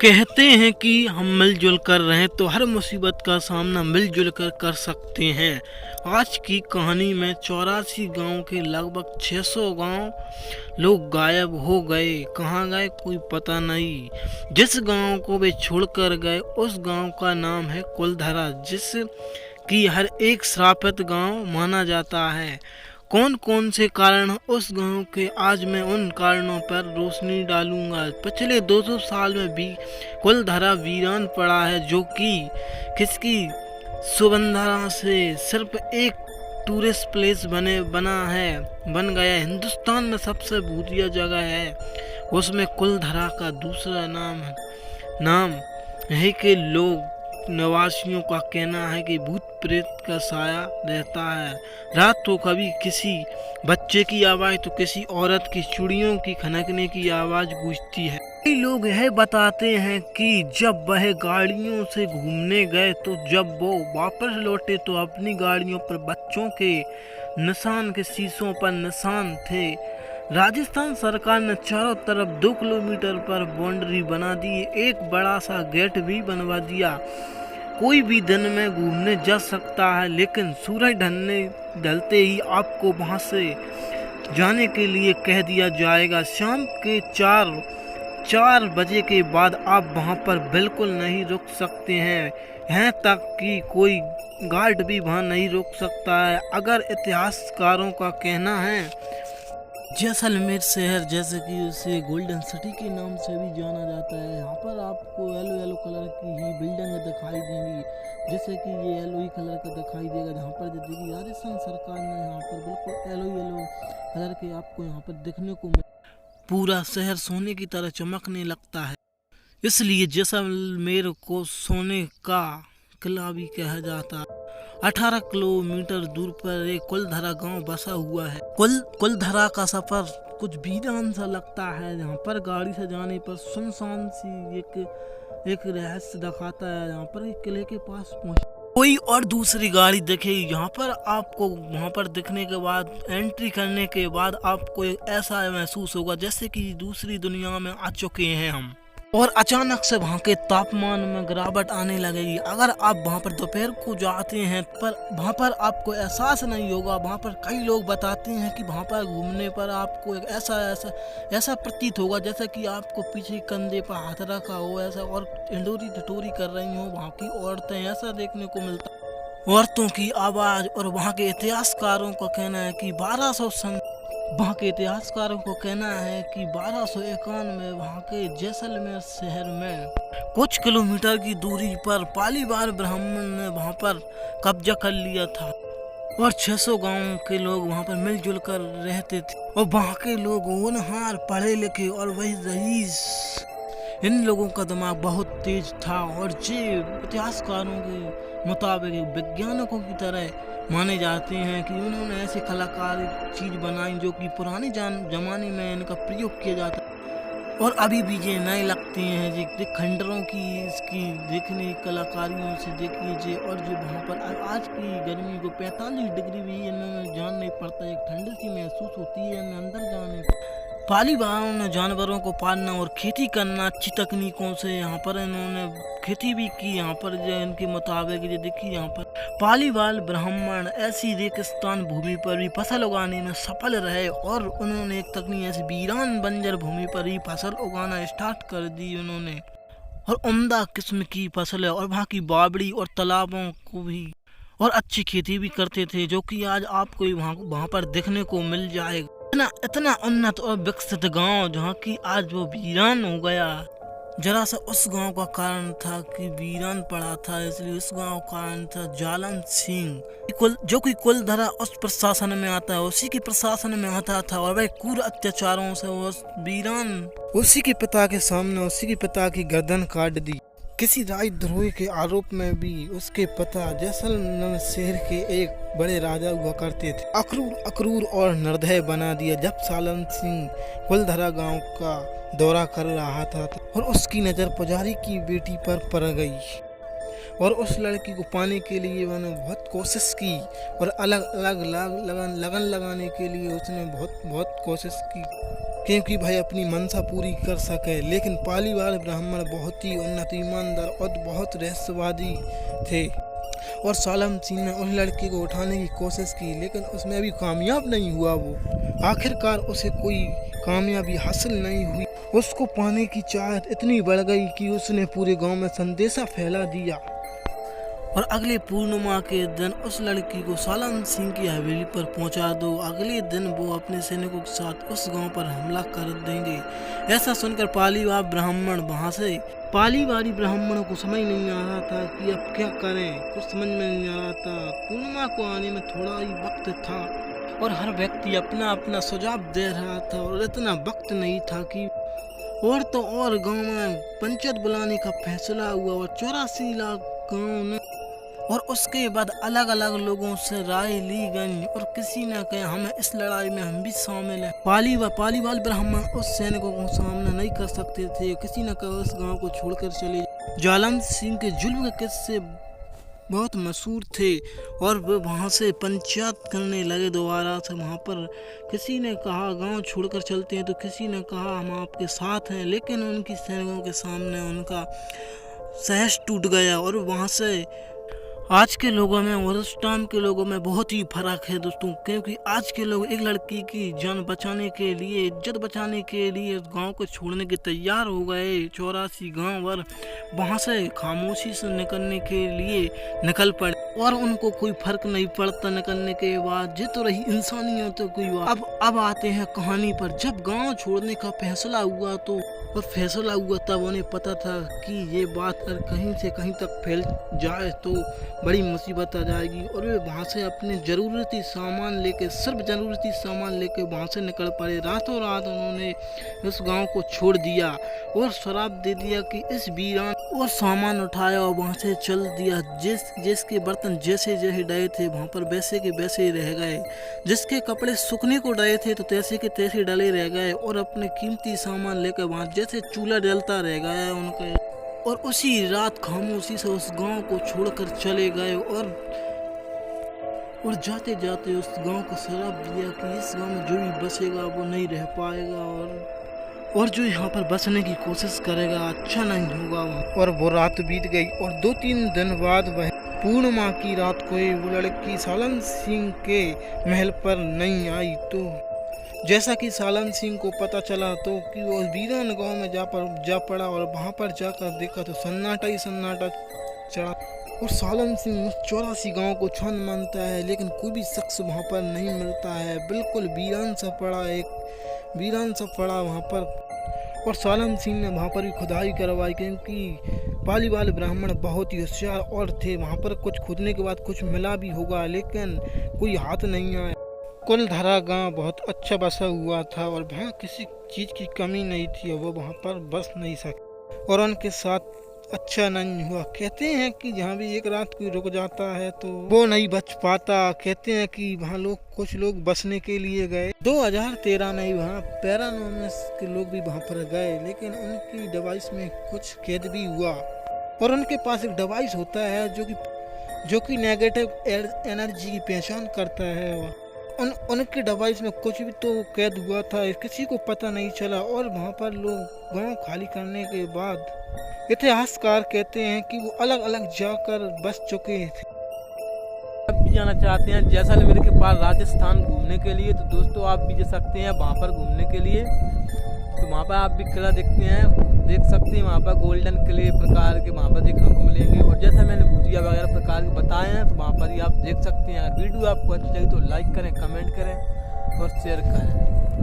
कहते हैं कि हम मिलजुल कर रहें तो हर मुसीबत का सामना मिलजुल कर कर सकते हैं। आज की कहानी में 84 गांव के लगभग 600 गांव लोग गायब हो गए। कहाँ गए कोई पता नहीं। जिस गांव को वे छोड़कर गए उस गांव का नाम है कुलधरा, जिस की हर एक श्रापित गांव माना जाता है। कौन कौन से कारण उस गांव के, आज मैं उन कारणों पर रोशनी डालूंगा। पिछले 200 साल में भी कुलधरा वीरान पड़ा है, जो कि किसकी सुबंधरा से सिर्फ एक टूरिस्ट प्लेस बन गया। हिंदुस्तान में सबसे भूतिया जगह है, उसमें कुलधरा का दूसरा नाम यही के लोग निवासियों का कहना है कि भूत प्रेत का साया रहता है। रात तो कभी किसी बच्चे की आवाज तो किसी औरत की चूड़ियों की खनकने की आवाज गूंजती है। कई लोग यह बताते हैं कि जब वह गाड़ियों से घूमने गए तो जब वो वापस लौटे तो अपनी गाड़ियों पर बच्चों के निशान के शीशों पर निशान थे। राजस्थान सरकार ने चारों तरफ 2 किलोमीटर पर बाउंड्री बना दी, एक बड़ा सा गेट भी बनवा दिया। कोई भी दिन में घूमने जा सकता है, लेकिन सूरज ढलते ही आपको वहां से जाने के लिए कह दिया जाएगा। शाम के 4 बजे के बाद आप वहां पर बिल्कुल नहीं रुक सकते हैं, यहाँ तक कि कोई गार्ड भी वहां नहीं रुक सकता है। अगर इतिहासकारों का कहना है जैसलमेर शहर, जैसे कि उसे गोल्डन सिटी के नाम से भी जाना जाता है, यहाँ पर आपको येलो कलर की ही बिल्डिंग दिखाई देंगी, जैसे कि ये येलो कलर का दिखाई देगा। जहाँ पर देखिए राजस्थान सरकार ने यहाँ पर बिल्कुल येलो कलर के आपको यहाँ पर देखने को पूरा शहर सोने की तरह चमकने लगता है, इसलिए जैसलमेर को सोने का किला भी कहा जाता है। 18 किलोमीटर दूर पर एक कुलधरा गांव बसा हुआ है। कुलधरा का सफर कुछ वीरान सा लगता है। यहाँ पर गाड़ी से जाने पर सुनसान सी एक रहस्य दिखाता है। यहाँ पर एक किले के पास पहुँच कोई और दूसरी गाड़ी दिखेगी। यहाँ पर आपको वहाँ पर दिखने के बाद, एंट्री करने के बाद आपको एक ऐसा महसूस होगा जैसे कि दूसरी दुनिया में आ चुके हैं हम, और अचानक से वहाँ के तापमान में गिरावट आने लगेगी। अगर आप वहाँ पर दोपहर को जाते हैं पर वहाँ पर आपको एहसास नहीं होगा। वहाँ पर कई लोग बताते हैं कि वहाँ पर घूमने पर आपको एक ऐसा प्रतीत होगा जैसे कि आपको पीछे कंधे पर हाथ रखा हो ऐसा, और हिंडोरी ढिठोरी कर रही हो वहाँ की औरतें, ऐसा देखने को मिलता है। औरतों की आवाज़। और वहाँ के इतिहासकारों का कहना है कि 1251 में वहाँ के जैसलमेर शहर में कुछ किलोमीटर की दूरी पर पालीवाल ब्राह्मण ने वहाँ पर कब्जा कर लिया था, और 600 गांव के लोग वहाँ पर मिलजुल कर रहते थे। और वहाँ के लोग होनहार, पढ़े लिखे और वही रईस, इन लोगों का दिमाग बहुत तेज था, और ये इतिहासकारों के मुताबिक वैज्ञानिकों की तरह माने जाते हैं कि उन्होंने ऐसे कलाकारी चीज बनाई जो कि पुराने जमाने में इनका प्रयोग किया जाता, और अभी भी ये नए लगते हैं। जी खंडरों की इसकी देखने कलाकारियों से देखिए। और जो वहाँ पर आज की गर्मी को 45 डिग्री भी इन्हें जान नहीं पड़ता, एक ठंड सी महसूस होती है इन्हें अंदर जाने। पालीवालों ने जानवरों को पालना और खेती करना अच्छी तकनीकों से यहाँ पर इन्होंने खेती भी की। यहाँ पर जो इनके मुताबिक ये देखिए, यहाँ पर पालीवाल ब्राह्मण ऐसी रेगिस्तान भूमि पर भी फसल उगाने में सफल रहे, और उन्होंने एक तकनीक ऐसी वीरान बंजर भूमि पर ही फसल उगाना स्टार्ट कर दी उन्होंने, और उम्दा किस्म की फसल है, और वहाँ की बावड़ी और तालाबों को भी और अच्छी खेती भी करते थे, जो कि आज आपको वहाँ पर देखने को मिल जाएगा। इतना उन्नत और विकसित गांव जो कि आज वो वीरान हो गया। जरा सा उस गांव का कारण था कि वीरान पड़ा था, इसलिए उस गांव का कारण था जालन सिंह, जो कि कुलधरा उस प्रशासन में आता है, उसी के प्रशासन में आता था, और वह क्रूर अत्याचारों से उस वीरान उसी के पिता के सामने उसी के पिता की गर्दन काट दी। किसी राजद्रोही के आरोप में भी उसके पिता जैसलमेर शहर के एक बड़े राजा हुआ करते थे, अक्रूर और निर्दय बना दिया। जब जालन सिंह कुलधरा गांव का दौरा कर रहा था और उसकी नज़र पुजारी की बेटी पर पड़ गई, और उस लड़की को पाने के लिए मैंने बहुत कोशिश की, और अलग अलग लगन लगाने के लिए उसने बहुत कोशिश की। क्योंकि भाई अपनी मनसा पूरी कर सके। लेकिन पालीवाल ब्राह्मण बहुत ही उन्नत, ईमानदार और बहुत रहस्यवादी थे और सालम सिंह ने उस लड़की को उठाने की कोशिश की, लेकिन उसमें अभी कामयाब नहीं हुआ। वो आखिरकार उसे कोई कामयाबी हासिल नहीं हुई। उसको पाने की चाहत इतनी बढ़ गई कि उसने पूरे गांव में संदेशा फैला दिया और अगले पूर्णिमा के दिन उस लड़की को सालम सिंह की हवेली पर पहुंचा दो। अगले दिन वो अपने सैनिकों के साथ उस गांव पर हमला कर देंगे। ऐसा सुनकर पालीवाल ब्राह्मणों को समझ नहीं आ रहा था कि अब क्या करें, कुछ समझ में नहीं आ रहा था। पूर्णिमा को आने में थोड़ा ही वक्त था और हर व्यक्ति अपना अपना सुझाव दे रहा था और इतना वक्त नहीं था कि और तो और गांव में पंचायत बुलाने का फैसला हुआ और 84 लाख गाँव ने और उसके बाद अलग अलग लोगों से राय ली गई और किसी ने कहा हमें इस लड़ाई में हम भी शामिल हैं। पालीवाल ब्राह्मण उस सैनिकों को सामना नहीं कर सकते थे। किसी ने कहा उस गांव को छोड़कर चले। जालम सिंह के जुल्म के किस्से बहुत मशहूर थे और वे वहाँ से पंचायत करने लगे दोबारा से। वहाँ पर किसी ने कहा गांव छोड़कर चलते हैं, तो किसी ने कहा हम आपके साथ हैं। लेकिन उनकी सैनिकों के सामने उनका साहस टूट गया और वहाँ से आज के लोगों में और उस टाइम के लोगों में बहुत ही फर्क है दोस्तों। क्योंकि आज के लोग एक लड़की की जान बचाने के लिए, इज्जत बचाने के लिए गांव को छोड़ने के तैयार हो गए। 84 गांव और वहां से खामोशी से निकलने के लिए निकल पड़े और उनको कोई फर्क नहीं पड़ता निकलने के बाद। ये तो रही इंसानियत तो कोई बात। अब आते हैं कहानी पर। जब गांव छोड़ने का फैसला हुआ तब उन्हें पता था कि ये बात अगर कहीं से कहीं तक फैल जाए तो बड़ी मुसीबत आ जाएगी और वे वहाँ से अपने सिर्फ ज़रूरती सामान लेके वहाँ से निकल पड़े। रातों रात उन्होंने उस गांव को छोड़ दिया और शराब दे दिया कि इस वीरान और सामान उठाया और वहाँ से चल दिया। जिसके बर्तन जैसे डले थे वहाँ पर वैसे के वैसे रह गए। जिसके कपड़े सूखने को डले थे तो तैसे के तैसे डले रह गए और अपने कीमती सामान लेकर वहाँ जैसे चूल्हा जलता रह गया उनके। और उसी रात खामोशी से उस गांव को छोड़कर चले गए और जाते जाते उस गांव को श्राप दिया कि इस गांव में जो भी बसेगा वो नहीं रह पाएगा और जो यहाँ पर बसने की कोशिश करेगा अच्छा नहीं होगा। और वो रात बीत गई और 2-3 दिन बाद वह पूर्णिमा की रात को वो लड़की सालम सिंह के महल पर नहीं आई। तो जैसा कि सालम सिंह को पता चला तो कि वो वीरान गांव में जा पड़ा और वहां पर जाकर देखा तो सन्नाटा ही सन्नाटा चढ़ा और सालम सिंह उस 84 गांव को छान मानता है, लेकिन कोई भी शख्स वहां पर नहीं मिलता है। बिल्कुल वीरान सा पड़ा वहां पर। और सालम सिंह ने वहां पर भी खुदाई करवाई क्योंकि पालीवाल ब्राह्मण बहुत ही होशियार और थे। वहां पर कुछ खोदने के बाद कुछ मिला भी होगा, लेकिन कोई हाथ नहीं आया। कुलधरा गांव बहुत अच्छा बसा हुआ था और वहाँ किसी चीज़ की कमी नहीं थी। वो वहाँ पर बस नहीं सके और उनके साथ अच्छा नहीं हुआ। कहते हैं कि जहाँ भी एक रात कोई रुक जाता है तो वो नहीं बच पाता। कहते हैं कि वहाँ कुछ लोग बसने के लिए गए। 2013 में वहाँ पैरानॉर्मल के लोग भी वहाँ पर गए, लेकिन उनकी डिवाइस में कुछ कैद भी हुआ। और उनके पास एक डिवाइस होता है जो कि नेगेटिव एनर्जी की पहचान करता है। उनके डिवाइस में कुछ भी तो कैद हुआ था, किसी को पता नहीं चला। और वहाँ पर लोग गांव खाली करने के बाद इतिहासकार कहते हैं कि वो अलग अलग जाकर बस चुके थे। अब भी जाना चाहते हैं जैसलमेर के पास राजस्थान घूमने के लिए, तो दोस्तों आप भी जा सकते हैं वहाँ पर घूमने के लिए। तो वहाँ पर आप भी किला देख सकते हैं। वहाँ पर गोल्डन किले प्रकार के वहाँ पर देखने को मिलेंगे और जैसा मैंने भुजिया वगैरह प्रकार के बताए हैं तो वहाँ पर ही आप देख सकते हैं। अगर वीडियो आपको अच्छी लगी तो लाइक करें, कमेंट करें और शेयर करें।